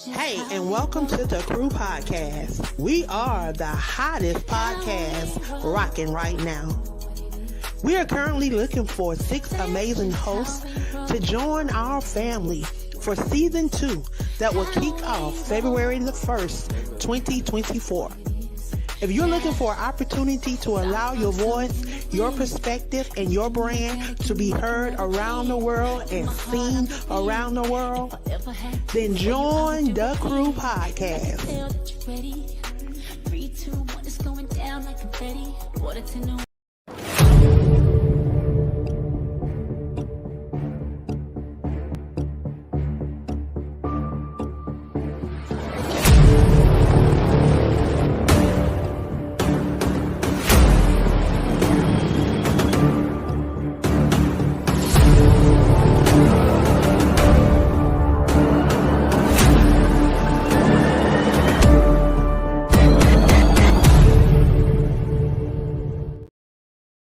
Hey, and welcome to the Crew Podcast. We are the hottest podcast rocking right now. We are currently looking for 6 amazing hosts to join our family for season 2 that will kick off February the 1st, 2024. If you're looking for an opportunity to allow your voice, your perspective, and your brand to be heard around the world and seen around the world, then join the Crew Podcast.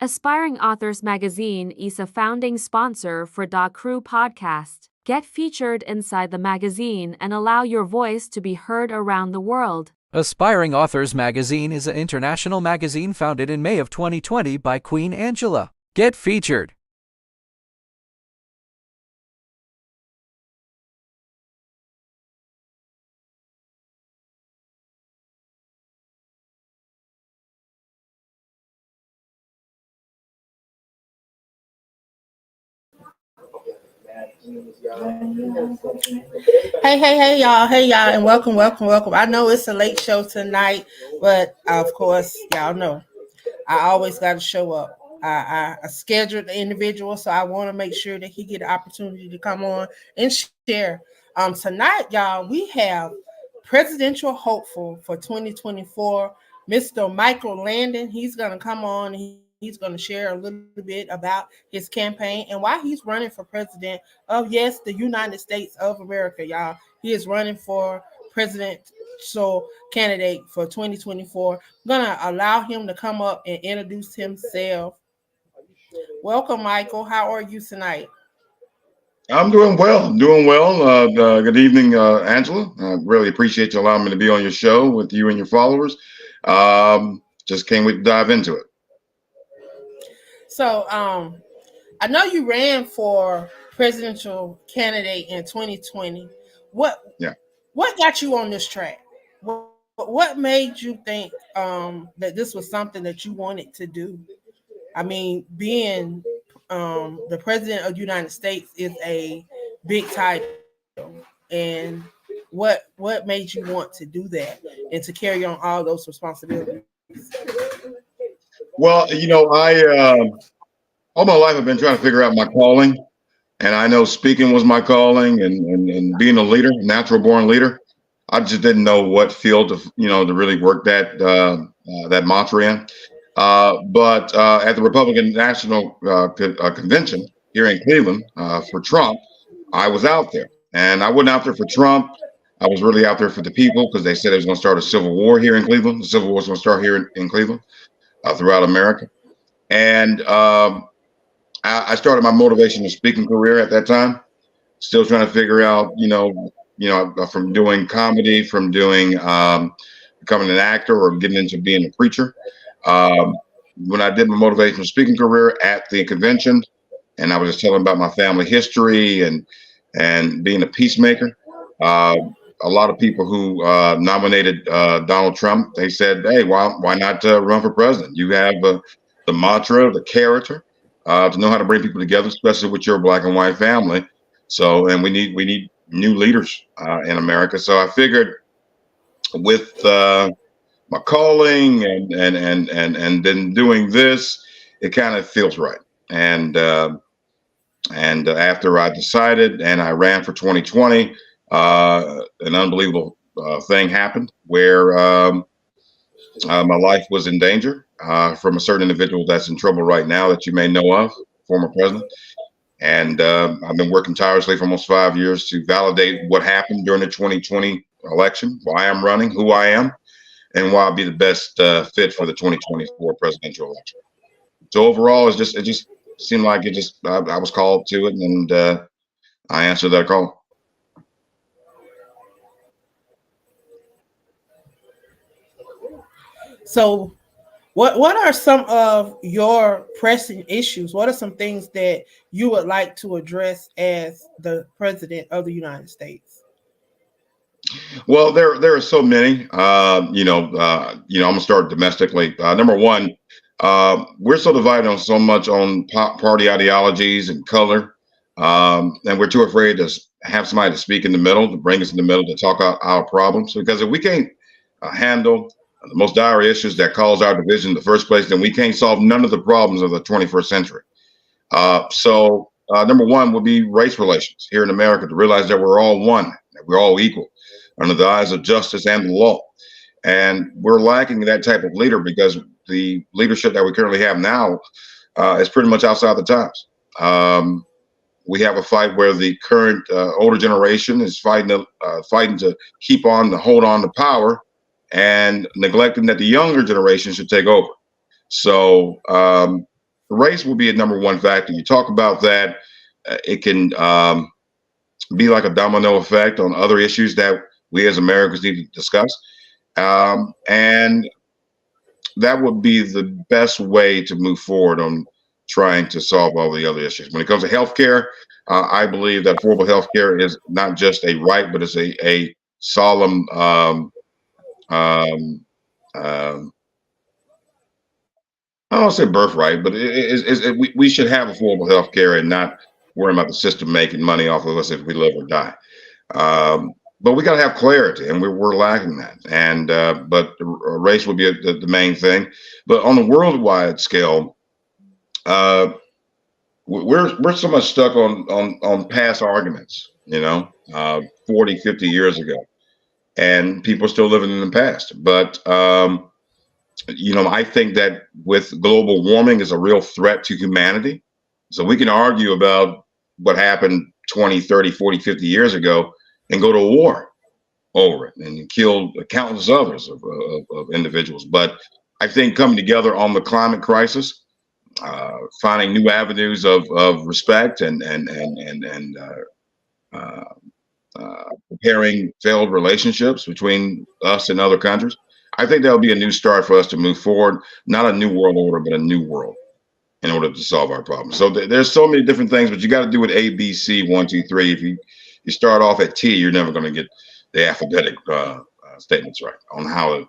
Aspiring Authors Magazine is a founding sponsor for Da Crew Podcast. Get featured inside the magazine and allow your voice to be heard around the world. Aspiring Authors Magazine is an international magazine founded in May of 2020 by Queen Angela. Get featured. Hey, y'all, and welcome. I know it's a late show tonight, but of course, y'all know I always got to show up. I scheduled the individual, so I want to make sure that he get the opportunity to come on and share. Tonight, y'all, we have presidential hopeful for 2024, Mr. Michael Landon. He's going to come on and he's going to share a little bit about his campaign and why he's running for president of, yes, the United States of America, y'all. He is running for presidential candidate for 2024. I'm going to allow him to come up and introduce himself. Welcome, Michael. How are you tonight? I'm doing well. Good evening, Angela. I really appreciate you allowing me to be on your show with you and your followers. Just can't wait to dive into it. So, I know you ran for presidential candidate in 2020. What got you on this track? What made you think that this was something that you wanted to do? I mean, being the president of the United States is a big title, and what made you want to do that and to carry on all those responsibilities? Well, I all my life I've been trying to figure out my calling, and I know speaking was my calling, and being a leader, natural born leader. I just didn't know what field to really work that mantra in. But at the Republican National Convention here in Cleveland for Trump, I was out there, and I wasn't out there for Trump. I was really out there for the people because they said it was going to start a civil war here in Cleveland. The civil war was going to start here in Cleveland, throughout America. And I started my motivational speaking career at that time, still trying to figure out, from doing comedy, from doing becoming an actor or getting into being a preacher. When I did my motivational speaking career at the convention, and I was just telling about my family history and being a peacemaker, a lot of people who nominated Donald Trump, they said, "Hey, why not run for president? You have the mantra, the character, to know how to bring people together, especially with your black and white family. So, and we need new leaders in America." So I figured with my calling and then doing this, it kind of feels right. And after I decided and I ran for 2020, an unbelievable thing happened where my life was in danger from a certain individual that's in trouble right now that you may know of, former president. And I've been working tirelessly for almost 5 years to validate what happened during the 2020 election, why I'm running, who I am, and why I'll be the best fit for the 2024 presidential election. So overall, it just seemed like I was called to it, and I answered that call. So what are some of your pressing issues? What are some things that you would like to address as the president of the United States? Well, there are so many. I'm gonna start domestically. Number one, we're so divided on so much on party ideologies and color, and we're too afraid to have somebody to speak in the middle, to bring us in the middle, to talk out our problems. Because if we can't handle the most dire issues that cause our division in the first place, then we can't solve none of the problems of the 21st century. Number one would be race relations here in America, to realize that we're all one, that we're all equal under the eyes of justice and the law. And we're lacking that type of leader because the leadership that we currently have now is pretty much outside the times. We have a fight where the current older generation is fighting to keep on, to hold on to power, and neglecting that the younger generation should take over. So race will be a number one factor. You talk about that, it can be like a domino effect on other issues that we as Americans need to discuss. And that would be the best way to move forward on trying to solve all the other issues. When it comes to healthcare, I believe that affordable healthcare is not just a right, but it's a solemn I don't say birthright, but we should have affordable health care and not worry about the system making money off of us if we live or die. But we got to have clarity, and we're lacking that. And but race would be the main thing. But on a worldwide scale, we're so much stuck on past arguments, 40, 50 years ago, and people are still living in the past. But I think that with global warming is a real threat to humanity. So we can argue about what happened 20, 30, 40, 50 years ago and go to war over it and kill countless others of individuals. But I think coming together on the climate crisis, finding new avenues of respect and repairing failed relationships between us and other countries, I think that'll be a new start for us to move forward. Not a new world order, but a new world in order to solve our problems. So there's so many different things, but you got to do it A, B, C, 1, 2, 3. If you start off at T, you're never going to get the alphabetic statements right on how to,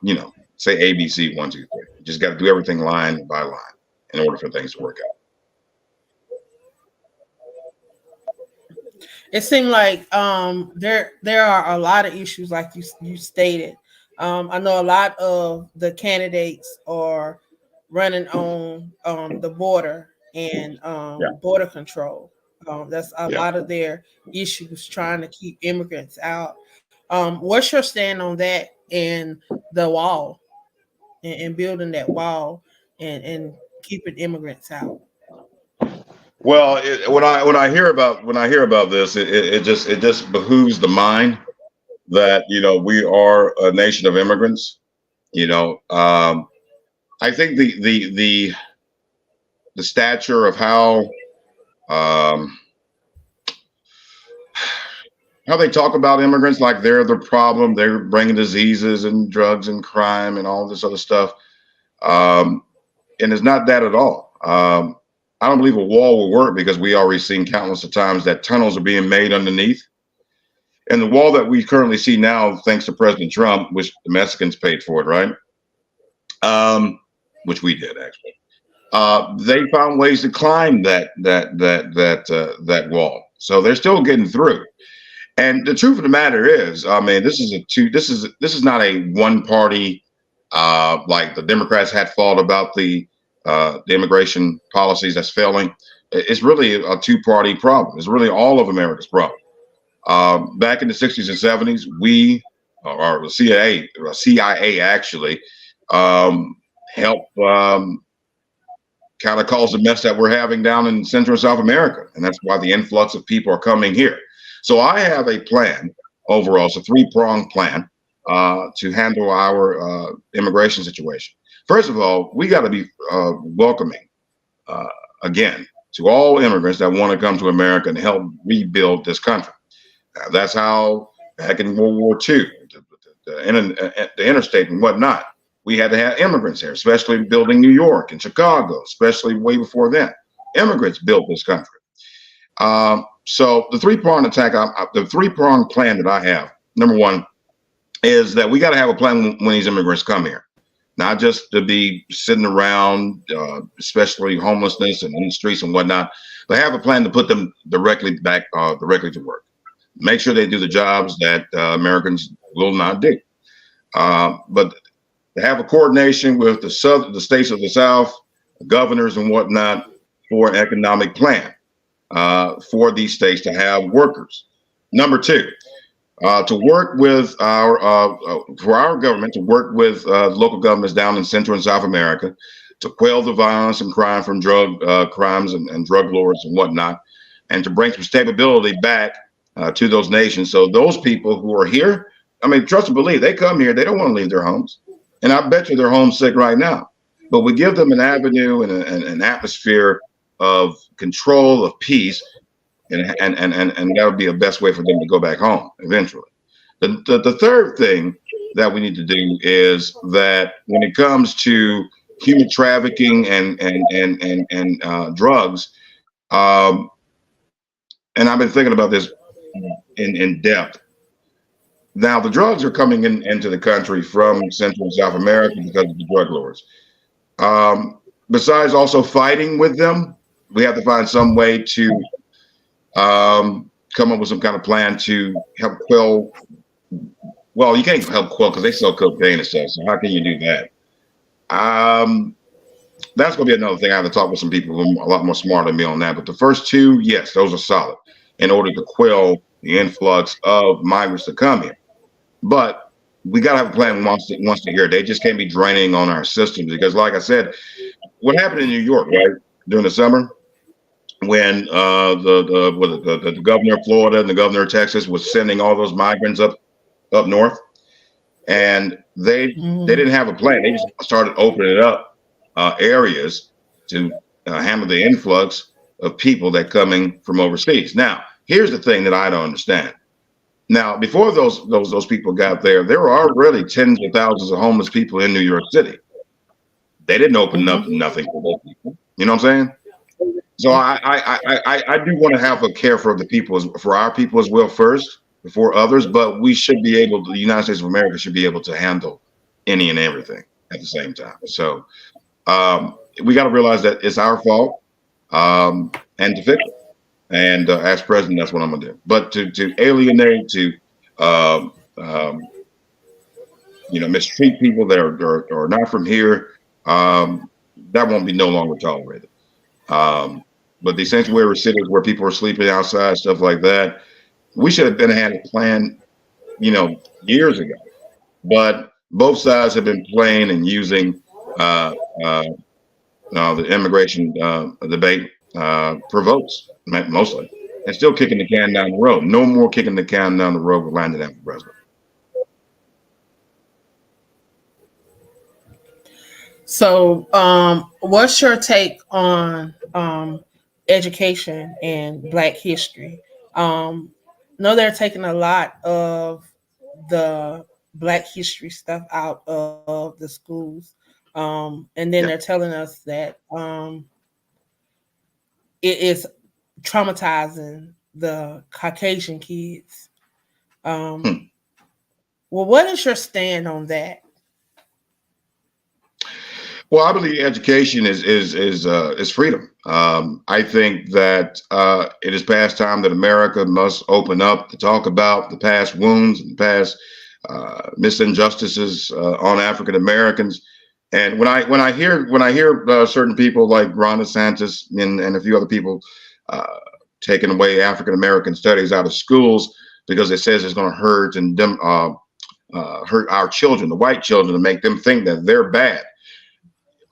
say A, B, C, 1, 2, 3. You just got to do everything line by line in order for things to work out. It seemed like there are a lot of issues, like you stated. I know a lot of the candidates are running on the border and border control. That's a lot of their issues, trying to keep immigrants out. What's your stand on that and the wall and building that wall and keeping immigrants out? Well, when I hear about this, it just behooves the mind that we are a nation of immigrants. I think the stature of how they talk about immigrants like they're the problem, they're bringing diseases and drugs and crime and all this other stuff, and it's not that at all. I don't believe a wall will work because we already seen countless of times that tunnels are being made underneath. And the wall that we currently see now, thanks to President Trump, which the Mexicans paid for it, right? Which we did actually. They found ways to climb that wall, so they're still getting through. And the truth of the matter is, I mean, this is not a one party like the Democrats had thought about the immigration policies that's failing. It's really a two-party problem. It's really all of America's problem. Back in the 60s and 70s, we, or the CIA actually, helped kind of cause the mess that we're having down in Central and South America. And that's why the influx of people are coming here. So I have a plan overall. It's a three-pronged plan to handle our immigration situation. First of all, we got to be welcoming again to all immigrants that want to come to America and help rebuild this country. That's how back in World War II, the interstate and whatnot, we had to have immigrants here, especially building New York and Chicago, especially way before then. Immigrants built this country. So the three-pronged attack, the three-pronged plan that I have, number one, is that we got to have a plan when these immigrants come here, not just to be sitting around, especially homelessness and in the streets and whatnot, but have a plan to put them directly to work. Make sure they do the jobs that Americans will not do. But to have a coordination with the states of the South, the governors and whatnot, for an economic plan for these states to have workers. Number two, to work with for our government to work with local governments down in Central and South America to quell the violence and crime from drug crimes and drug lords and whatnot, and to bring some stability back to those nations. So those people who are here, I mean, trust and believe, they come here, they don't want to leave their homes. And I bet you they're homesick right now. But we give them an avenue and an atmosphere of control, of peace, and that would be the best way for them to go back home eventually. The third thing that we need to do is that when it comes to human trafficking and drugs, and I've been thinking about this in depth. Now the drugs are coming into the country from Central and South America because of the drug lords. Besides also fighting with them, we have to find some way to come up with some kind of plan to help quell. Well, you can't help quell because they sell cocaine and stuff. So how can you do that? That's going to be another thing. I have to talk with some people who are a lot more smart than me on that. But the first two, yes, those are solid in order to quell the influx of migrants to come here. But we got to have a plan once they're here. They just can't be draining on our systems because, like I said, what happened in New York, right, during the summer, when the governor of Florida and the governor of Texas was sending all those migrants up north, and they didn't have a plan. They just started opening up areas to handle the influx of people that coming from overseas. Now, here's the thing that I don't understand. Now, before those people got there were already tens of thousands of homeless people in New York City. They didn't open up nothing for those people. You know what I'm saying? So I do want to have a care for the people, for our people as well first, before others. But we should be able to, the United States of America should be able to handle any and everything at the same time. So we got to realize that it's our fault and to fix it. And as president, that's what I'm gonna do. But to alienate, to mistreat people that are not from here, that won't be no longer tolerated. But the sanctuary cities where people are sleeping outside, stuff like that, we should have had a plan, years ago. But both sides have been playing and using the immigration debate for votes, mostly, and still kicking the can down the road. No more kicking the can down the road with Landon for president. So, what's your take on education and Black history? No, they're taking a lot of the Black history stuff out of the schools, and then they're telling us that it is traumatizing the Caucasian kids. Well, what is your stand on that? Well, I believe education is freedom. I think that it is past time that America must open up to talk about the past wounds and past misinjustices on African Americans. And when I hear certain people like Ron DeSantis and a few other people taking away African American studies out of schools because it says it's going to hurt hurt our children, the white children, to make them think that they're bad.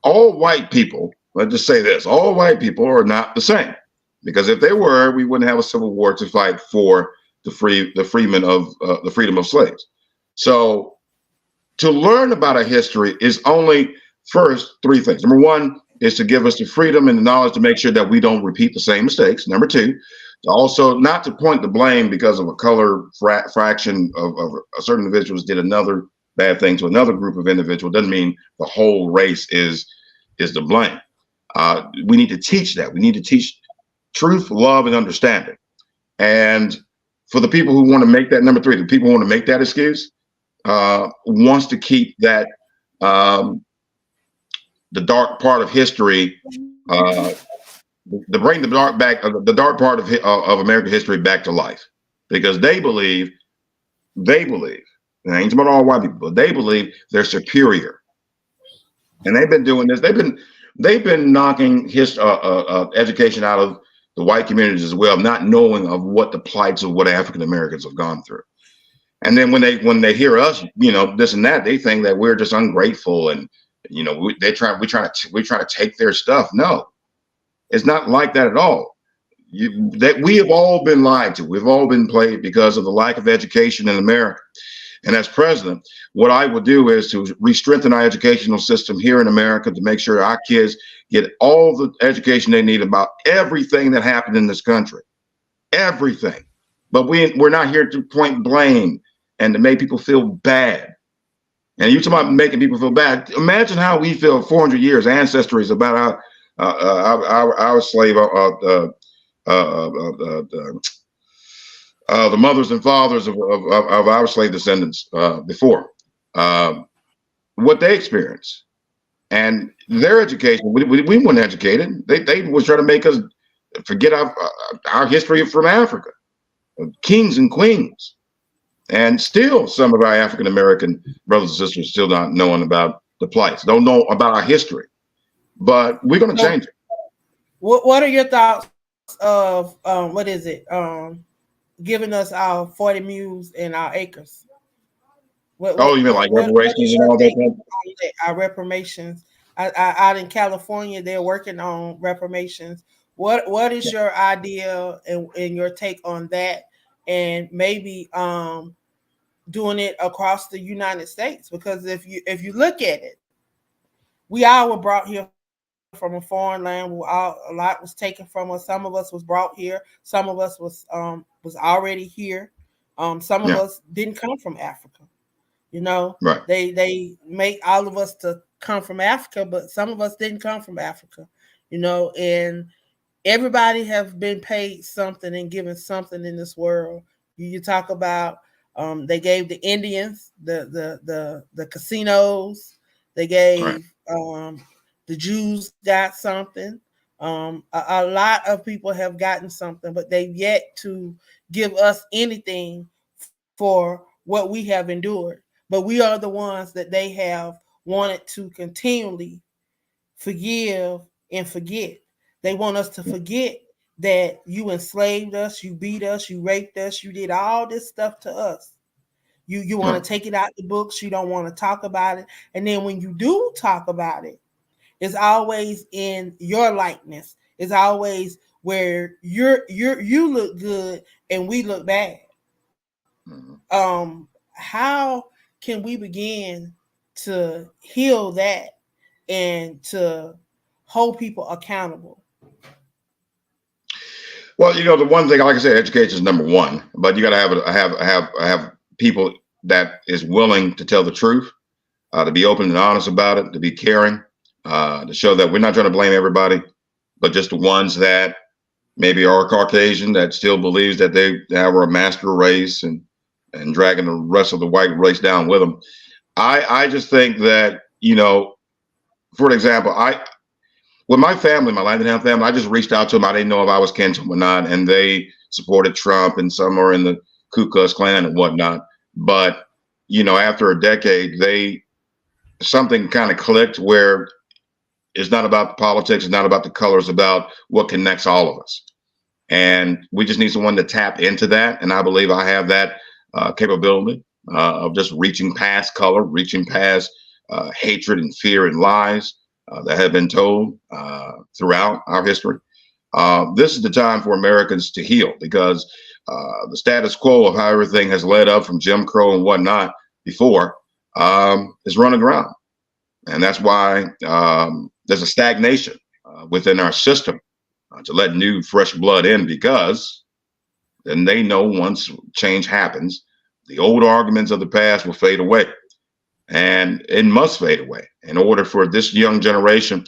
All white people, let's just say this, all white people are not the same. Because if they were, we wouldn't have a civil war to fight for the freedom of slaves. So to learn about our history is only first three things. Number one is to give us the freedom and the knowledge to make sure that we don't repeat the same mistakes. Number two, also not to point the blame because of a color fraction of a certain individuals did another bad thing to another group of individuals doesn't mean the whole race is to blame. We need to teach that. We need to teach truth, love, and understanding. And for the people who want to make that number three, the people who want to make that excuse, wants to keep that the dark part of history, to bring the dark part of American history back to life, because they believe, and I ain't talking about all white people, but they believe they're superior, and they've been doing this. They've been knocking his education out of the white communities as well, not knowing of what the plights of what African Americans have gone through. And then when they hear us, this and that, they think that we're just ungrateful, and we try to take their stuff. No, it's not like that at all. That we have all been lied to. We've all been played because of the lack of education in America. And as president, what I would do is to re-strengthen our educational system here in America to make sure our kids get all the education they need about everything that happened in this country, everything. But we're not here to point blame and to make people feel bad. And you talk about making people feel bad. Imagine how we feel 400 years ancestries about our slave, the mothers and fathers of our slave descendants before, what they experienced and their education. We weren't educated. They was trying to make us forget our history from Africa, kings and queens. And still some of our African American brothers and sisters still not knowing about the plights, don't know about our history, but we're going to change it. What are your thoughts of giving us our 40 mules and our acres? You mean like reparations and all that? Our reparations. Out in California, they're working on reparations. What is your idea and your take on that? And maybe doing it across the United States, because if you look at it, we all were brought here from a foreign land. A lot was taken from us. Some of us was brought here. Some of us was already here. Some of us didn't come from Africa. Right. They make all of us to come from Africa, but some of us didn't come from Africa. And everybody have been paid something and given something in this world. You talk about they gave the Indians the casinos. They gave the Jews got something. A lot of people have gotten something, but they've yet to give us anything for what we have endured. But we are the ones that they have wanted to continually forgive and forget. They want us to forget that you enslaved us, you beat us, you raped us, you did all this stuff to us. You want to take it out the books. You don't want to talk about it. And then when you do talk about it, it's always in your likeness. It's always where you look good and we look bad. How can we begin to heal that and to hold people accountable? Well, the one thing, like I said, education is number one, but you got to have people that is willing to tell the truth, to be open and honest about it, to be caring, to show that we're not trying to blame everybody, but just the ones that maybe are Caucasian that still believes that they were a master race and dragging the rest of the white race down with them. I just think that, for example, with my family, my Latino family, I just reached out to them. I didn't know if I was kin to them or not, and they supported Trump, and some are in the Ku Klux Klan and whatnot. But after a decade, something kind of clicked where it's not about the politics, it's not about the colors, about what connects all of us. And we just need someone to tap into that. And I believe I have that capability of just reaching past color, reaching past hatred and fear and lies that have been told throughout our history. This is the time for Americans to heal, because the status quo of how everything has led up from Jim Crow and whatnot before is running aground. And that's why there's a stagnation within our system to let new, fresh blood in, because then they know once change happens, the old arguments of the past will fade away. and it must fade away in order for this young generation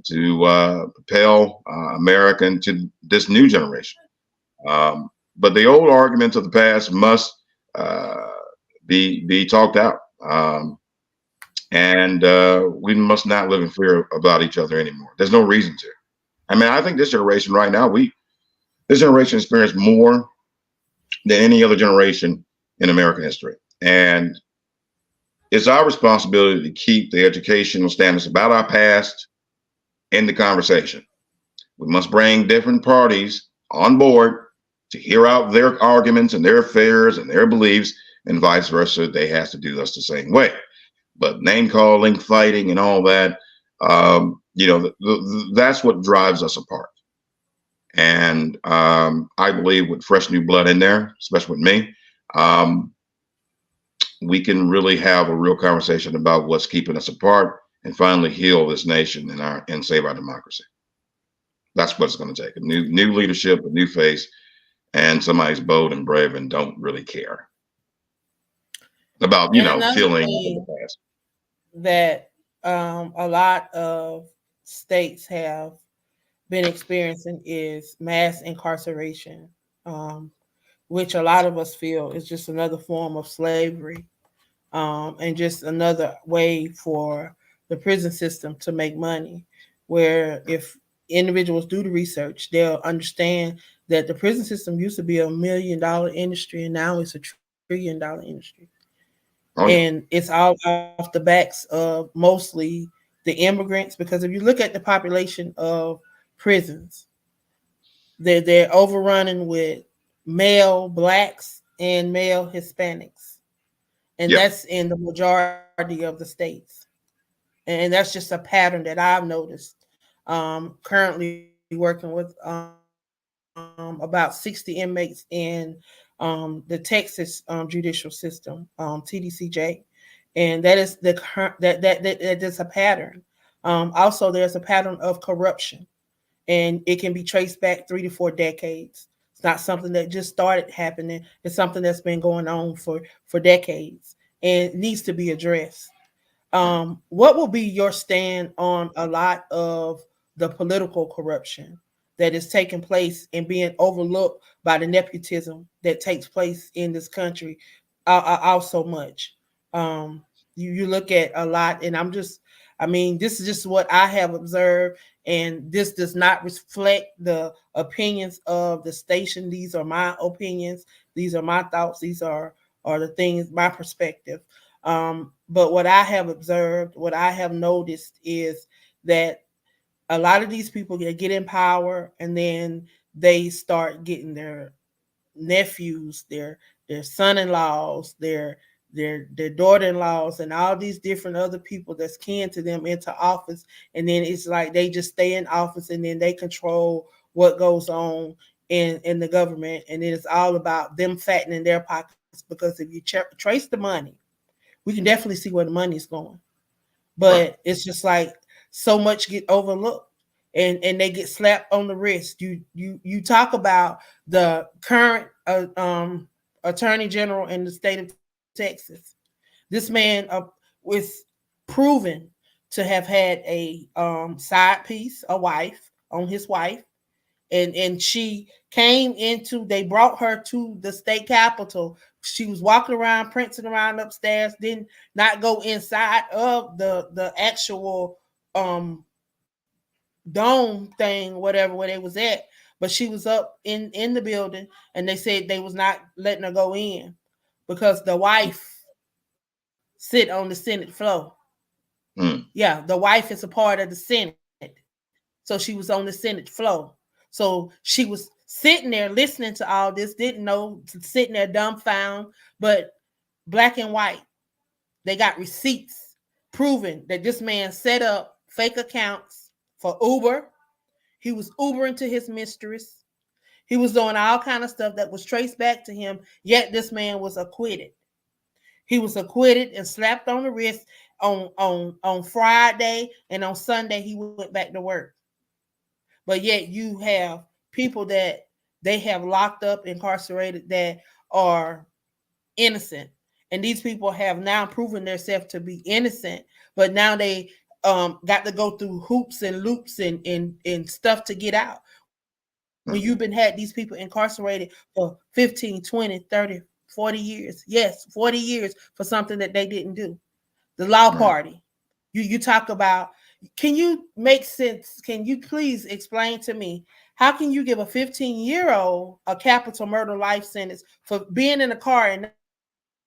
to propel America into this new generation. But the old arguments of the past must uh, be talked out, and we must not live in fear about each other anymore. There's no reason to. I mean, I think this generation right now, this generation experienced more than any other generation in American history, and it's our responsibility to keep the educational standards about our past in the conversation. We must bring different parties on board to hear out their arguments and their fears and their beliefs, and vice versa. They have to do us the same way. But name calling, fighting, and all that, that's what drives us apart. And I believe with fresh new blood in there, especially with me, um, we can really have a real conversation about what's keeping us apart and finally heal this nation and save our democracy. That's what it's going to take. A new leadership, a new face, and somebody's bold and brave and don't really care about And another feeling in the thing past. that a lot of states have been experiencing is mass incarceration, um, which a lot of us feel is just another form of slavery, and just another way for the prison system to make money. Where if individuals do the research, they'll understand that the prison system used to be $1 million industry, and now it's $1 trillion industry, Oh yeah, and it's all off the backs of mostly the immigrants. Because if you look at the population of prisons, they're overrunning with male blacks and male Hispanics, and yeah. that's in the majority of the states. And that's just a pattern that I've noticed. Currently working with about 60 inmates in the Texas judicial system, TDCJ, and that is the that is a pattern. Also, there's a pattern of corruption, and it can be traced back 3 to 4 decades. It's not something that just started happening. It's something that's been going on for decades, and it needs to be addressed. What will be your stand on a lot of the political corruption that is taking place and being overlooked by the nepotism that takes place in this country, also much? You look at a lot, and I mean, this is just what I have observed, and this does not reflect the opinions of the station. These are my opinions. These are my thoughts. These are the things, my perspective. But what I have observed, what I have noticed is that a lot of these people get in power, and then they start getting their nephews, their son-in-laws, their daughter-in-laws, and all these different other people that's kin to them into office, and then it's like they just stay in office, and then they control what goes on in the government, and then it's all about them fattening their pockets. Because if you trace the money, we can definitely see where the money is going, Right. but it's just like so much get overlooked, and they get slapped on the wrist. You talk about the current attorney general in the state of Texas. This man was proven to have had a side piece, a wife on his wife, and she came into, they brought her to the state capitol. She was walking around, prancing around upstairs, did not go inside of the actual dome thing, whatever, where they was at. But she was up in the building, and they said they was not letting her go in because the wife sit on the Senate floor. Mm. Yeah, the wife is a part of the Senate. So she was on the Senate floor. So she was sitting there listening to all this, didn't know, sitting there dumbfounded, but black and white. They got receipts proving that this man set up fake accounts for Uber. He was Ubering to his mistress. He was doing all kind of stuff that was traced back to him, yet this man was acquitted. He was acquitted and slapped on the wrist on Friday, and on Sunday he went back to work. But yet you have people that they have locked up, incarcerated, that are innocent, and these people have now proven themselves to be innocent, but now they got to go through hoops and loops and stuff to get out. When you've been had these people incarcerated for 15, 20, 30, 40 years. Yes, 40 years for something that they didn't do. The law Right. party. You talk about, can you make sense? Can you please explain to me how can you give a 15-year-old a capital murder life sentence for being in a car and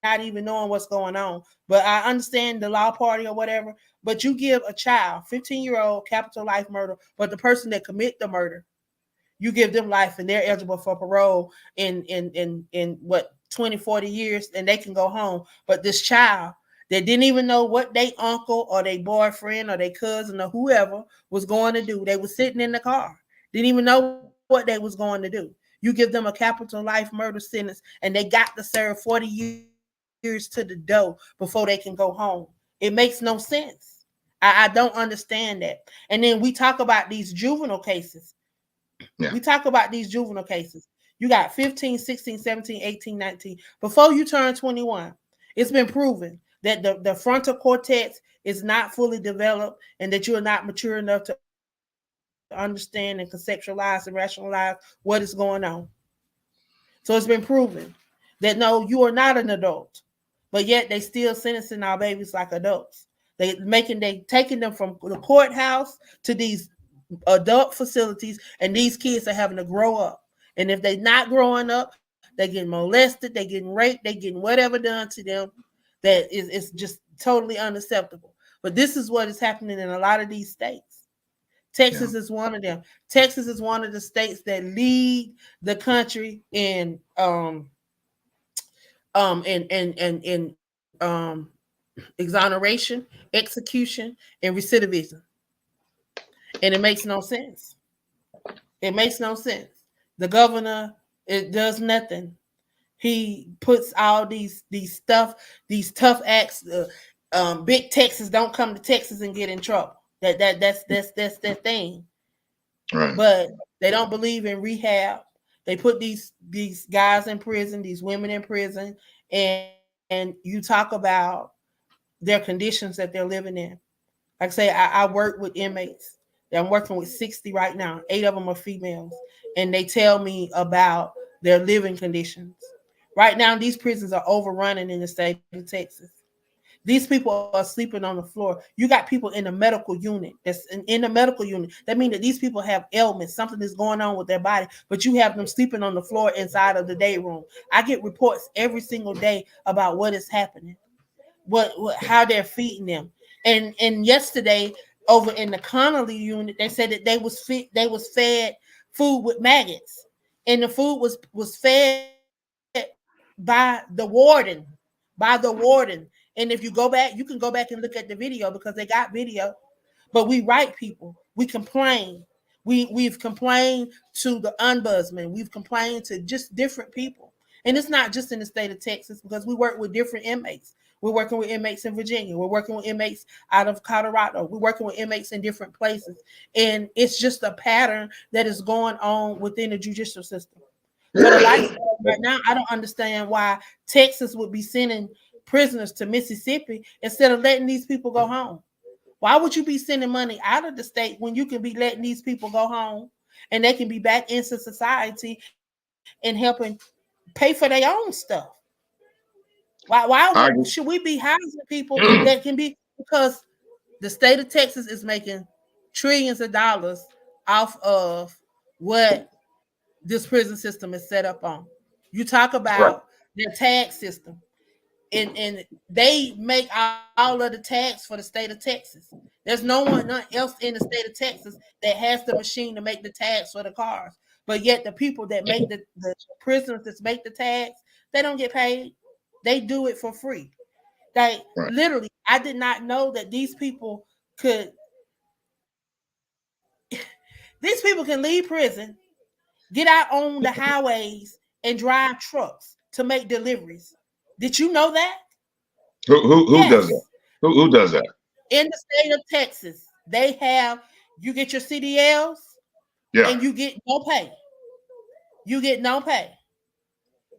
not even knowing what's going on? But I understand the law party or whatever, but you give a child, 15-year-old capital life murder, but the person that commit the murder, you give them life and they're eligible for parole in what, 20, 40 years, and they can go home. But this child that didn't even know what they uncle or their boyfriend or their cousin or whoever was going to do, they was sitting in the car, didn't even know what they was going to do. You give them a capital life murder sentence and they got to serve 40 years to the dough before they can go home. It makes no sense. I don't understand that. And then we talk about these juvenile cases. We Yeah. talk about these juvenile cases. You got 15, 16, 17, 18, 19. Before you turn 21, it's been proven that the frontal cortex is not fully developed and that you're not mature enough to understand and conceptualize and rationalize what is going on. So it's been proven that no, you are not an adult, but yet they still sentencing our babies like adults. They taking them from the courthouse to these adult facilities, and these kids are having to grow up. And if they're not growing up, they're getting molested, they're getting raped, they're getting whatever done to them that is just totally unacceptable. But this is what is happening in a lot of these states. Yeah. Texas is one of them. Texas is one of the states that lead the country in exoneration, execution, and recidivism. And it makes no sense. It makes no sense. The governor, it does nothing. He puts all these tough acts. Big Texas don't come to Texas and get in trouble. That's their thing. Right. But they don't believe in rehab. They put these guys in prison, these women in prison, and you talk about their conditions that they're living in. Like I say, I work with inmates. I'm working with 60 right now. 8 of them are females, and they tell me about their living conditions. Right now, these prisons are overrunning in the state of Texas. These people are sleeping on the floor. You got people in the medical unit. In the medical unit. That means that these people have ailments. Something is going on with their body, but you have them sleeping on the floor inside of the day room. I get reports every single day about what is happening, what how they're feeding them. And yesterday over in the Connolly unit, they said that they was fed food with maggots, and the food was fed by the warden. And if you go back, you can go back and look at the video because they got video. But we write people, we complain. We've complained to the ombudsman, we've complained to just different people. And it's not just in the state of Texas, because we work with different inmates. We're working with inmates in Virginia, we're working with inmates out of Colorado, we're working with inmates in different places. And it's just a pattern that is going on within the judicial system. For the life of us right now, I don't understand why Texas would be sending prisoners to Mississippi instead of letting these people go home. Why would you be sending money out of the state when you can be letting these people go home and they can be back into society and helping pay for their own stuff? Why I should we be housing people that can be, because the state of Texas is making trillions of dollars off of what this prison system is set up on. You talk right. about their tag system, and they make all of the tags for the state of Texas. There's none else in the state of Texas that has the machine to make the tags for the cars. But yet the people that make the prisoners that make the tags, they don't get paid. They do it for free. Like Right. literally, I did not know that these people could these people can leave prison, get out on the highways and drive trucks to make deliveries. Did you know that? Who does that? Yes. Who does that? In the state of Texas, they have, you get your CDLs Yeah. and you get no pay. You get no pay.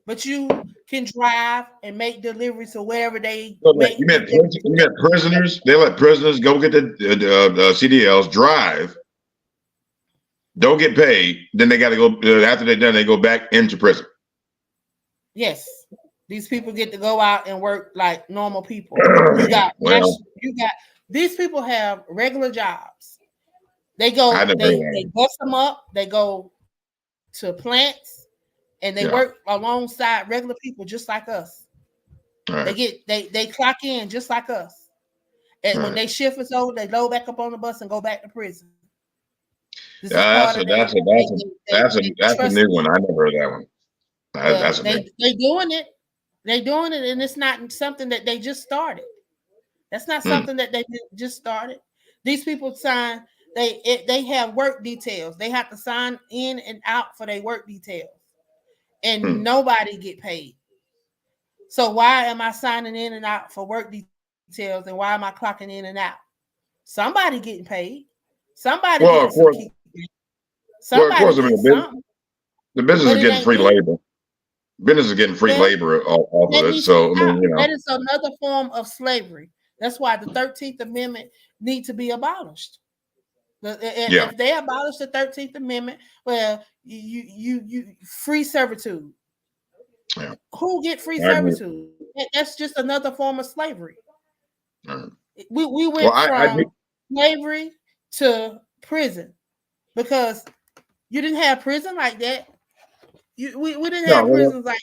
But you can drive and make deliveries to wherever they So make you get meant, their you meant prisoners? They let prisoners go get the CDLs, drive, don't get paid, then they got to go, after they're done, they go back into prison. Yes. These people get to go out and work like normal people. You got Well, these people have regular jobs. They go, I never heard they bust them up, they go to plants and they work Yeah. alongside regular people just like us. All They right. get they clock in just like us. And All when right. they shift is over, they load back up on the bus and go back to prison. This is That's part a of that's a that's a that's a they that's a trust. new one. I never heard that one. Well, That's a new one. they doing it. They doing it, and it's not something that they just started. That's not Hmm. something that they just started. These people sign. They have work details. They have to sign in and out for their work details, and Hmm. nobody get paid. So why am I signing in and out for work details, and why am I clocking in and out? Somebody getting paid. Somebody Well, getting of some course, key. of Somebody course, I mean, getting something, the business but is it getting ain't free me. labor. Business is getting free Well, labor off of that it. needs to So, I stop. mean, That is another form of slavery. That's why the 13th Amendment needs to be abolished. yeah, If they abolish the 13th Amendment, well, you free servitude. yeah, Who get free I agree. servitude? That's just another form of slavery. All right. We Well, went I do. from slavery to prison because you didn't have prison like that. We didn't No, have prisons like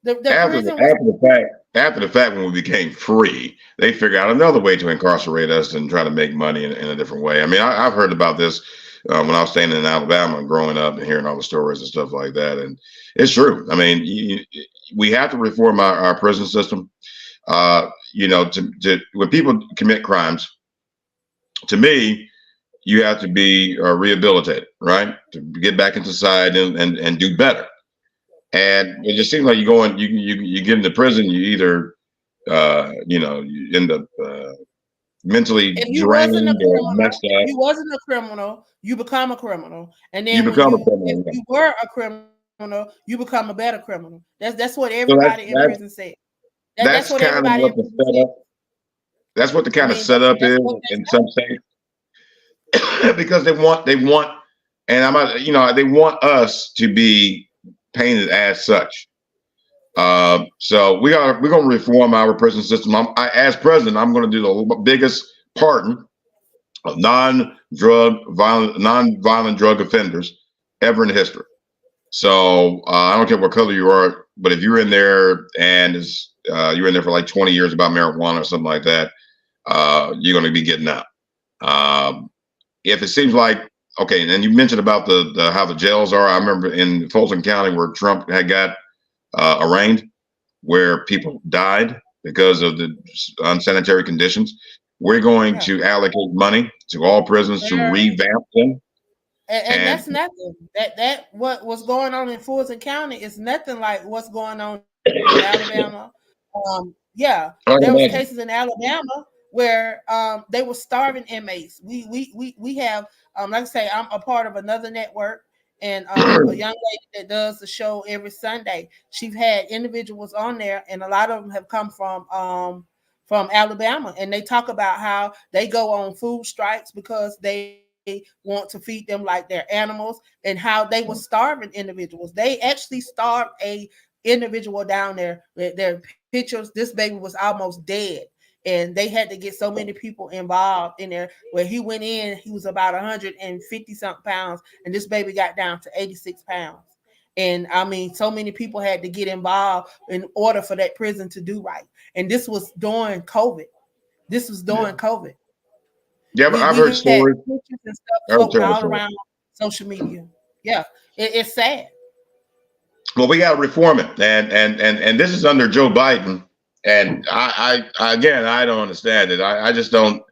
the after prison was after the fact, when we became free, they figured out another way to incarcerate us and try to make money in a different way. I mean, I've heard about this when I was staying in Alabama and growing up and hearing all the stories and stuff like that, and it's true. I mean, we have to reform our prison system. To when people commit crimes, to me, you have to be rehabilitated, right, to get back into society and do better. And it just seems like you go in, you get into prison, you either you end up mentally if you wasn't a drained or criminal, messed if up. you wasn't a criminal, you become a criminal, and You then when become a if criminal. Yeah. you were a criminal, you become a better criminal. That's what So everybody in prison said. That's that's what kind of everybody in what the prison said. setup. That's what the I kind of mean, setup that's is what in they some states, because they want, and they want us to be painted as such. So we're going to reform our prison system. As president, I'm going to do the biggest pardon of non-violent drug offenders ever in history. So I don't care what color you are, but if you're in there and you're in there for like 20 years about marijuana or something like that, you're going to be getting out. Um, if it seems like okay, and then you mentioned about the how the jails are. I remember in Fulton County where Trump had got arraigned, where people died because of the unsanitary conditions. We're going yeah. to allocate money to all prisons to Girl, revamp them. and And that's nothing. That what was going on in Fulton County is nothing like what's going on in Alabama. Yeah, I can there was imagine. cases in Alabama where they were starving inmates. We have like I say, I'm a part of another network, and a young lady that does the show every Sunday. She's had individuals on there, and a lot of them have come from Alabama, and they talk about how they go on food strikes because they want to feed them like their animals, and how they were starving individuals. They actually starved a individual down there with their pictures. This baby was almost dead, and they had to get so many people involved in there. Where he went in, he was about 150 something pounds, and this baby got down to 86 pounds. And I mean, so many people had to get involved in order for that prison to do right. And this was during COVID. This was Yeah, during COVID. yeah, but I've We heard had stories. pictures and stuff I heard floating terrible all stories. around social media. Yeah, it's sad. Well, we got to reform it, and this is under Joe Biden. And I again, I don't understand it. I just don't.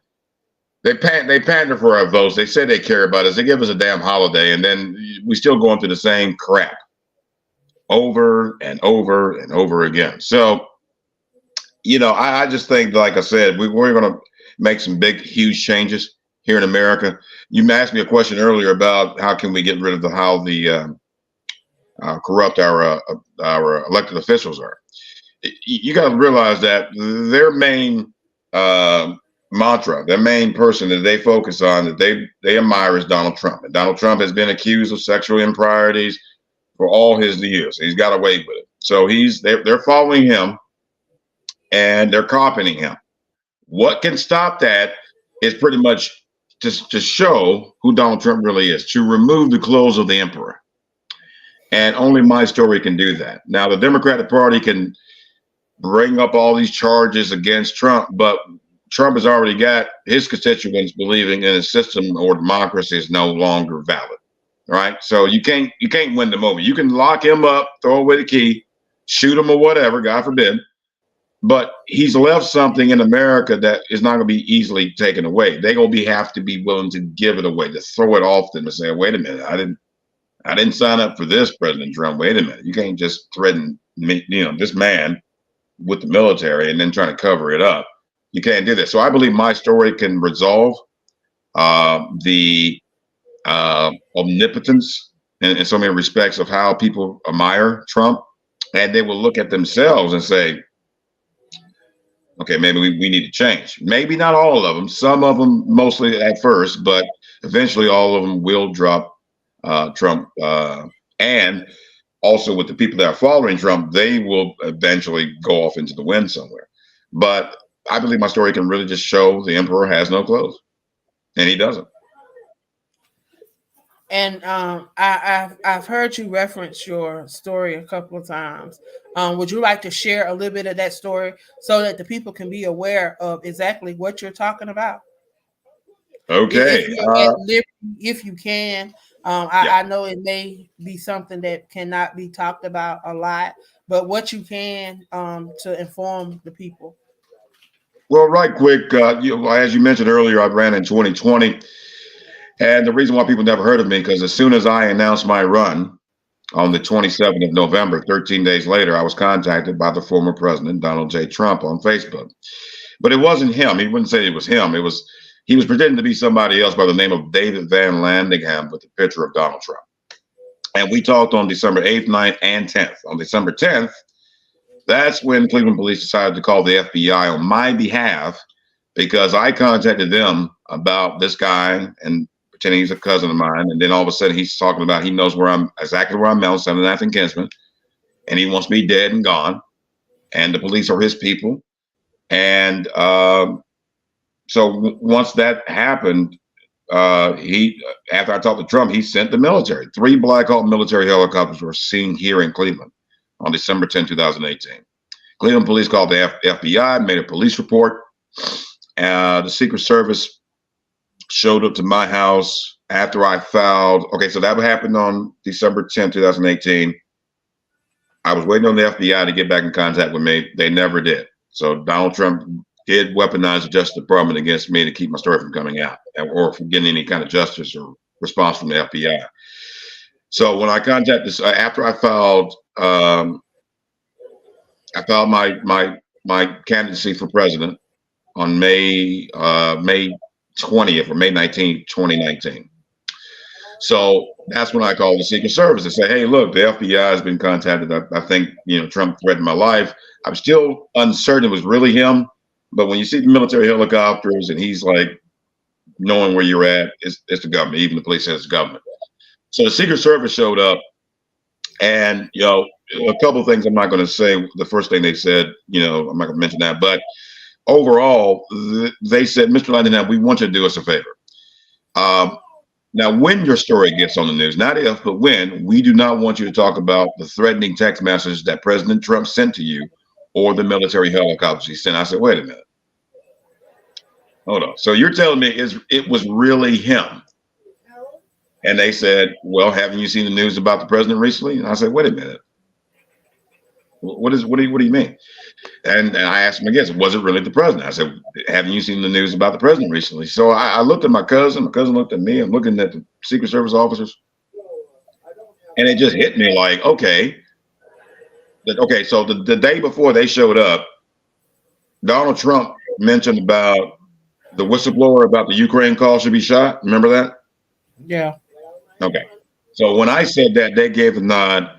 They pander for our votes. They say they care about us. They give us a damn holiday, and then we still going through the same crap over and over and over again. So I just think, like I said, we're going to make some big, huge changes here in America. You asked me a question earlier about how can we get rid of corrupt our elected officials are. You got to realize that their main mantra, their main person that they focus on, that they admire, is Donald Trump. And Donald Trump has been accused of sexual improprieties for all his years. He's got away with it. So they're following him and they're copying him. What can stop that is pretty much just to show who Donald Trump really is, to remove the clothes of the emperor. And only my story can do that. Now, the Democratic Party can bring up all these charges against Trump, but Trump has already got his constituents believing in a system or democracy is no longer valid. Right? So you can't win them over. You can lock him up, throw away the key, shoot him or whatever, God forbid. But he's left something in America that is not going to be easily taken away. They're going to have to be willing to give it away, to throw it off them and say, wait a minute, I didn't sign up for this, President Trump. Wait a minute. You can't just threaten me, this man with the military and then trying to cover it up. You can't do that. So I believe my story can resolve the omnipotence in so many respects of how people admire Trump, and they will look at themselves and say, okay, maybe we need to change. Maybe not all of them, some of them mostly at first, but eventually all of them will drop Trump. And also with the people that are following Trump, they will eventually go off into the wind somewhere. But I believe my story can really just show the emperor has no clothes, and he doesn't. And I've heard you reference your story a couple of times. Would you like to share a little bit of that story so that the people can be aware of exactly what you're talking about? Okay. If you can. Yeah. I know it may be something that cannot be talked about a lot, but what you can to inform the people. Well, right quick, as you mentioned earlier, I ran in 2020. And the reason why people never heard of me, because as soon as I announced my run on the 27th of November, 13 days later, I was contacted by the former president, Donald J. Trump, on Facebook. But it wasn't him. He wouldn't say it was him. He was pretending to be somebody else by the name of David Van Landingham with the picture of Donald Trump. And we talked on December 8th, 9th, and 10th. On December 10th, that's when Cleveland police decided to call the FBI on my behalf, because I contacted them about this guy and pretending he's a cousin of mine. And then all of a sudden he's talking about he knows exactly where I'm at, 79th and Kinsman, and he wants me dead and gone. And the police are his people. And so once that happened, after I talked to Trump, he sent the military. 3 Black Hawk military helicopters were seen here in Cleveland on December 10, 2018. Cleveland police called the FBI, made a police report. The Secret Service showed up to my house after I filed. Okay, so that happened on December 10, 2018. I was waiting on the FBI to get back in contact with me. They never did. So Donald Trump did weaponize the Justice Department against me to keep my story from coming out or from getting any kind of justice or response from the FBI. So when I contacted this, after I filed my candidacy for president on May 20th or May 19th, 2019. So that's when I called the Secret Service and say, hey, look, the FBI has been contacted. I think, Trump threatened my life. I'm still uncertain it was really him. But when you see the military helicopters and he's like knowing where you're at, it's the government. Even the police says it's government. So the Secret Service showed up, and a couple of things I'm not going to say. The first thing they said, I'm not going to mention that, but overall, they said, Mr. Landingham, we want you to do us a favor. Now, when your story gets on the news, not if, but when, we do not want you to talk about the threatening text message that President Trump sent to you or the military helicopters he sent. I said, wait a minute. Hold on. So you're telling me it was really him? And they said, well, haven't you seen the news about the president recently? And I said, wait a minute. What do you mean? And I asked him again, was it really the president? I said, haven't you seen the news about the president recently? So I looked at my cousin looked at me, I'm looking at the Secret Service officers. And it just hit me like, okay. So the day before they showed up, Donald Trump mentioned about the whistleblower about the Ukraine call should be shot. Remember that? Yeah. Okay. So when I said that, they gave a nod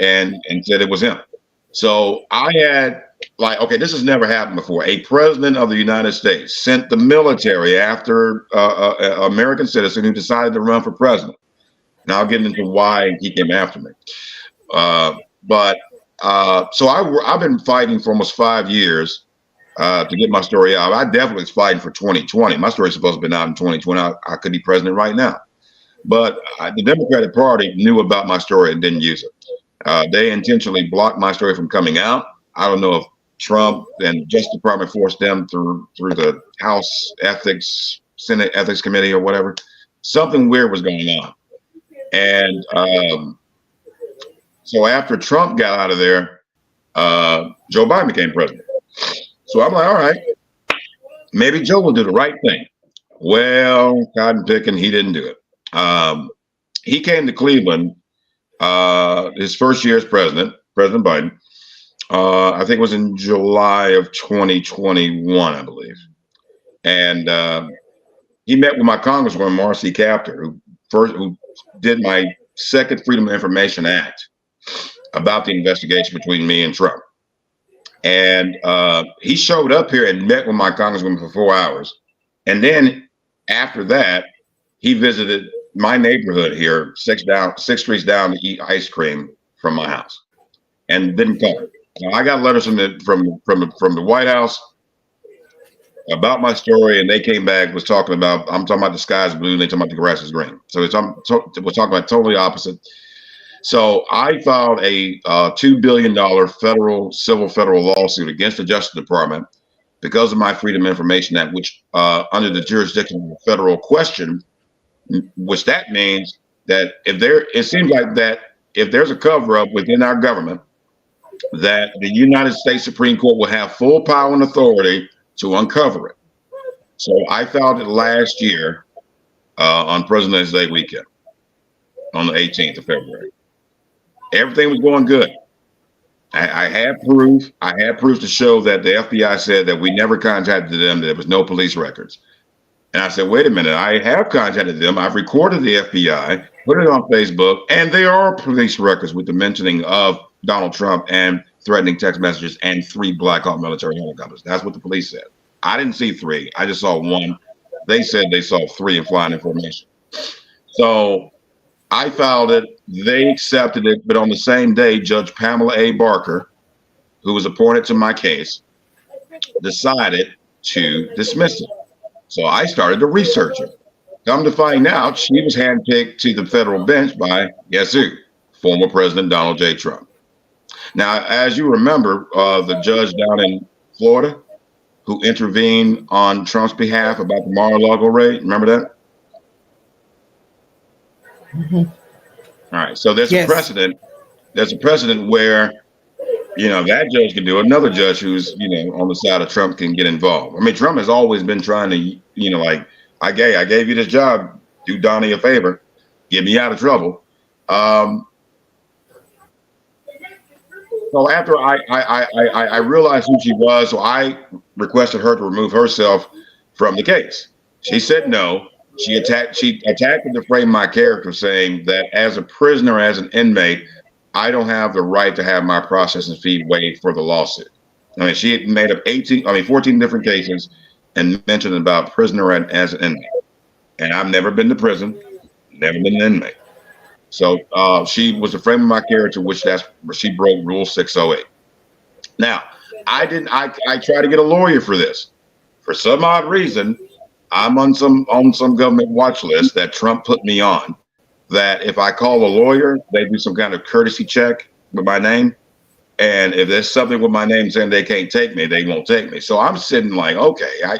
and said it was him. So I had like, okay, this has never happened before. A president of the United States sent the military after an American citizen who decided to run for president. Now I'll get into why he came after me. But so I've been fighting for almost 5 years to get my story out. I definitely was fighting for 2020. My story's supposed to have been out in 2020. I could be president right now. But the Democratic Party knew about my story and didn't use it. They intentionally blocked my story from coming out. I don't know if Trump and Justice Department forced them through the House Ethics, Senate Ethics Committee or whatever. Something weird was going on. And so after Trump got out of there, Joe Biden became president. So I'm like, all right, maybe Joe will do the right thing. Well, cotton picking, he didn't do it. He came to Cleveland his first year as President Biden. I think it was in July of 2021, I believe. And he met with my Congresswoman, Marcy Kaptur, who did my second Freedom of Information Act about the investigation between me and Trump. And he showed up here and met with my Congresswoman for 4 hours. And then after that, he visited my neighborhood here, 6 streets down, to eat ice cream from my house, and didn't come. Now, I got letters from the White House about my story, and they came back, was talking about, I'm talking about the sky's blue, and they talking about the grass is green. So we're talking about totally opposite. So I filed a $2 billion federal lawsuit against the Justice Department because of my Freedom of Information Act, which under the jurisdiction of a federal question, which that means that it seems like that if there's a cover up within our government, that the United States Supreme Court will have full power and authority to uncover it. So I filed it last year on President's Day weekend, on the 18th of February. Everything was going good. I had proof. I had proof to show that the FBI said that we never contacted them, that there was no police records. And I said, wait a minute, I have contacted them. I've recorded the FBI, put it on Facebook, and there are police records with the mentioning of Donald Trump and threatening text messages and 3 Black Hawk military helicopters. That's what the police said. I didn't see 3. I just saw 1. They said they saw 3 in flying information. So I filed it. They accepted it. But on the same day, Judge Pamela A. Barker, who was appointed to my case, decided to dismiss it. So I started to research her. Come to find out, she was handpicked to the federal bench by, guess who? Former President Donald J. Trump. Now, as you remember, the judge down in Florida who intervened on Trump's behalf about the Mar-a-Lago raid, remember that? Mm-hmm. All right, so there's a precedent. There's a precedent where, that judge can do it. Another judge who's, on the side of Trump can get involved. I mean, Trump has always been trying to, like, I gave you this job, do Donnie a favor, get me out of trouble. So after I realized who she was, so I requested her to remove herself from the case. She said no. She attacked to frame my character, saying that as a prisoner, as an inmate, I don't have the right to have my processing fee waived for the lawsuit. I mean, she had made up 14 different cases and mentioned about prisoner as an inmate. And I've never been to prison, never been an inmate. So she was the frame of my character, which she broke Rule 608. Now, I tried to get a lawyer for this. For some odd reason, I'm on some government watch list that Trump put me on, that if I call a lawyer, they do some kind of courtesy check with my name. And if there's something with my name saying they can't take me, they won't take me. So I'm sitting like, okay,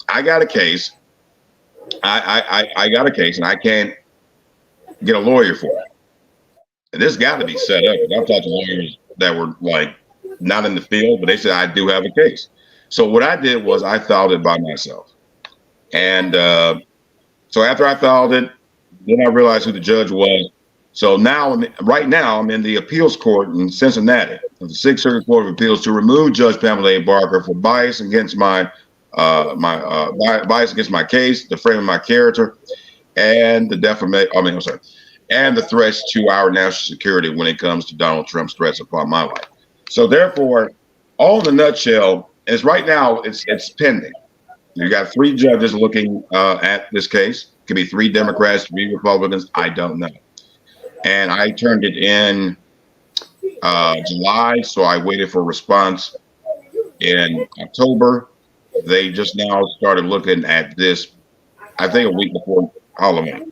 I got a case. I got a case and I can't get a lawyer for it. And this got to be set up. I've talked to lawyers that were like not in the field, but they said I do have a case. So what I did was I filed it by myself. And so after I filed it, then I realized who the judge was. So right now, I'm in the appeals court in Cincinnati, the Sixth Circuit Court of Appeals, to remove Judge Pamela A. Barker for bias against my bias against my case, the frame of my character, and the defamation. and the threats to our national security when it comes to Donald Trump's threats upon my life. So therefore, all in a nutshell is right now it's pending. You got three judges looking at this case. Could be three Democrats, three Republicans. I don't know. And I turned it in July, so I waited for a response in October. They just now started looking at this, I think, a week before Halloween.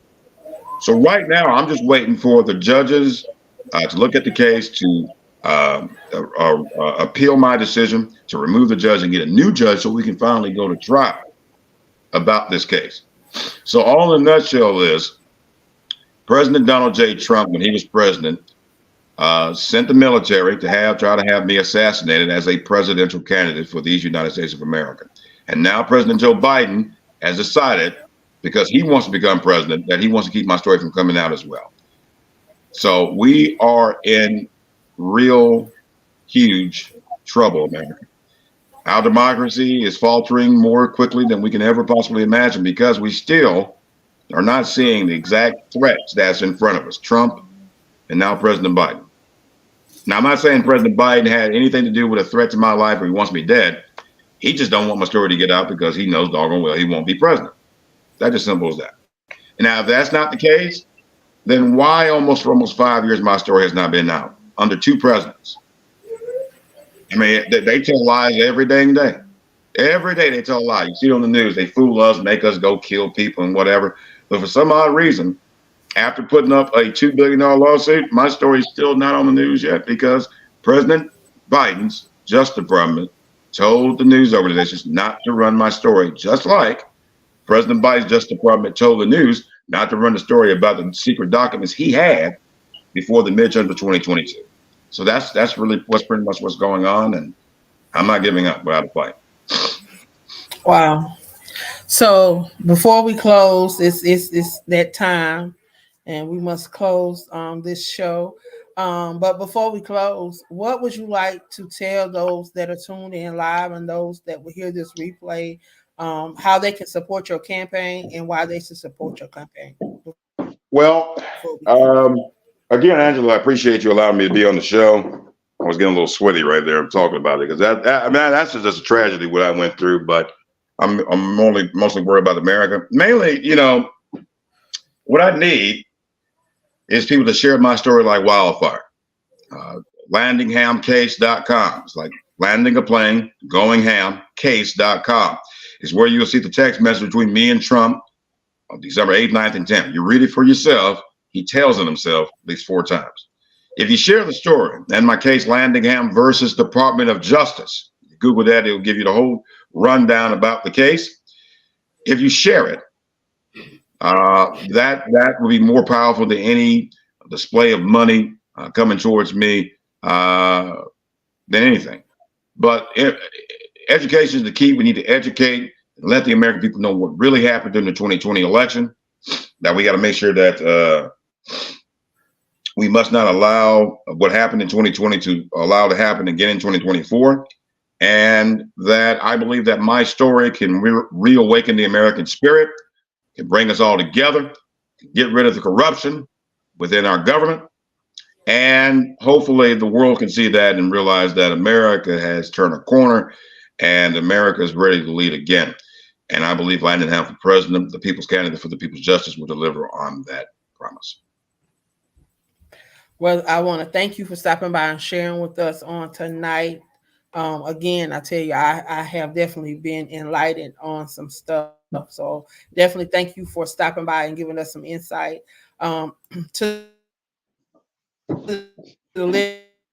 So right now, I'm just waiting for the judges to look at the case, to appeal my decision, to remove the judge and get a new judge so we can finally go to trial about this case. So all in a nutshell is President Donald J. Trump, when he was president, sent the military to try to have me assassinated as a presidential candidate for these United States of America. And now President Joe Biden has decided, because he wants to become president, that he wants to keep my story from coming out as well. So we are in real huge trouble, America. Our democracy is faltering more quickly than we can ever possibly imagine because we still are not seeing the exact threats that's in front of us. Trump and now President Biden. Now, I'm not saying President Biden had anything to do with a threat to my life or he wants me dead. He just don't want my story to get out because he knows doggone well he won't be president. That's as simple as that. And now, if that's not the case, then why for almost 5 years my story has not been out under two presidents? I mean, they tell lies every dang day. Every day they tell a lie. You see it on the news. They fool us, make us go kill people and whatever. But for some odd reason, after putting up a $2 billion lawsuit, my story is still not on the news yet because President Biden's Justice Department told the news organizations not to run my story, just like President Biden's Justice Department told the news not to run the story about the secret documents he had before the midterms of 2022. So that's really pretty much what's going on, and I'm not giving up without a fight. Wow. So before we close, it's that time, and we must close this show. But before we close, what would you like to tell those that are tuned in live and those that will hear this replay, how they can support your campaign and why they should support your campaign? Well, again, Angela, I appreciate you allowing me to be on the show. I was getting a little sweaty right there talking about it because that's just a tragedy what I went through. But I'm mostly worried about America. Mainly, what I need is people to share my story like wildfire. Landinghamcase.com. It's like landing a plane, going ham, case.com is where you'll see the text message between me and Trump on December 8th, 9th, and 10th. You read it for yourself. He tells it himself at least 4 times. If you share the story, and my case, Landingham versus Department of Justice, Google that, it'll give you the whole rundown about the case. If you share it, that will be more powerful than any display of money coming towards me than anything. But education is the key. We need to educate and let the American people know what really happened during the 2020 election. That we got to make sure that we must not allow what happened in 2020 to allow to happen again in 2024. And that I believe that my story can reawaken the American spirit, can bring us all together, get rid of the corruption within our government. And hopefully the world can see that and realize that America has turned a corner and America is ready to lead again. And I believe Landingham for president, the people's candidate for the people's justice, will deliver on that promise. Well, I want to thank you for stopping by and sharing with us on tonight. Again, I tell you, I have definitely been enlightened on some stuff. So definitely thank you for stopping by and giving us some insight. To the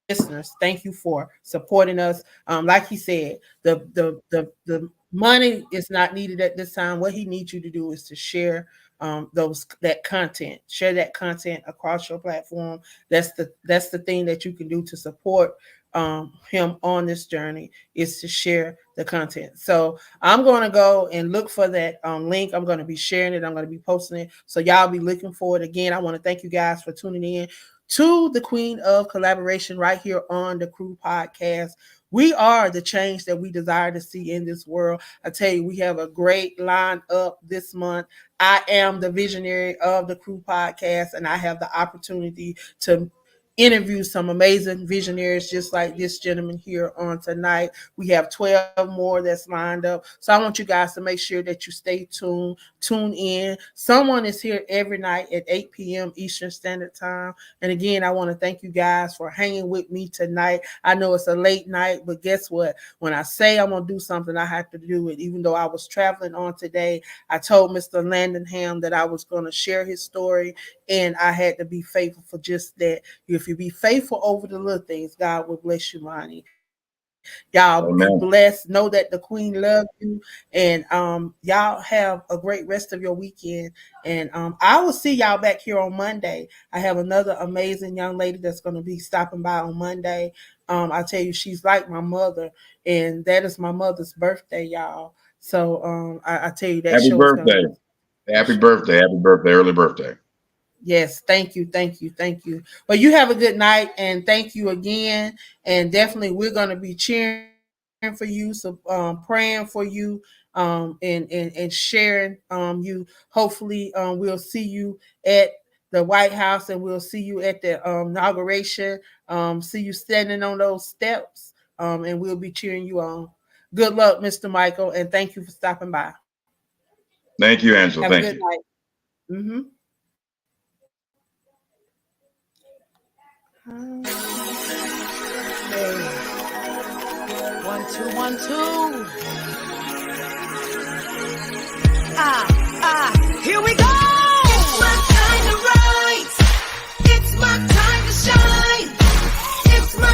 listeners, thank you for supporting us. Like he said, the money is not needed at this time. What he needs you to do is to share that content, share that content across your platform. That's the thing that you can do to support him on this journey, is to share the content. So I'm going to go and look for that link. I'm going to be sharing it. I'm going to be posting it. So y'all be looking for it. Again, I want to thank you guys for tuning in to the Queen of Collaboration right here on the Crew Podcast. We are the change that we desire to see in this world. I tell you, we have a great line up this month. I am the visionary of the Crew Podcast, and I have the opportunity to interview some amazing visionaries just like this gentleman here on tonight. We have 12 more that's lined up. So I want you guys to make sure that you stay tuned, tune in. Someone is here every night at 8 p.m. Eastern Standard Time. And again, I want to thank you guys for hanging with me tonight. I know it's a late night, but guess what? When I say I'm going to do something, I have to do it. Even though I was traveling on today, I told Mr. Landon Ham that I was going to share his story, and I had to be faithful for just that. If you be faithful over the little things, God will bless you, Lonnie. Y'all be Amen. blessed. Know that the Queen loves you, and y'all have a great rest of your weekend. And I will see y'all back here on Monday. I have another amazing young lady that's going to be stopping by on Monday. I tell you, she's like my mother, and that is my mother's birthday, y'all. So I tell you that Happy show is going to birthday. be Happy special. birthday. Happy birthday. Early birthday. Yes, thank you, thank you, thank you. Well, you have a good night, and thank you again. And definitely, we're going to be cheering for you, so praying for you, and sharing you. Hopefully, we'll see you at the White House, and we'll see you at the inauguration. See you standing on those steps, and we'll be cheering you on. Good luck, Mr. Michael, and thank you for stopping by. Thank you, Angela. Have a Thank good you. night. Mm-hmm. 1 2 1 2. Ah.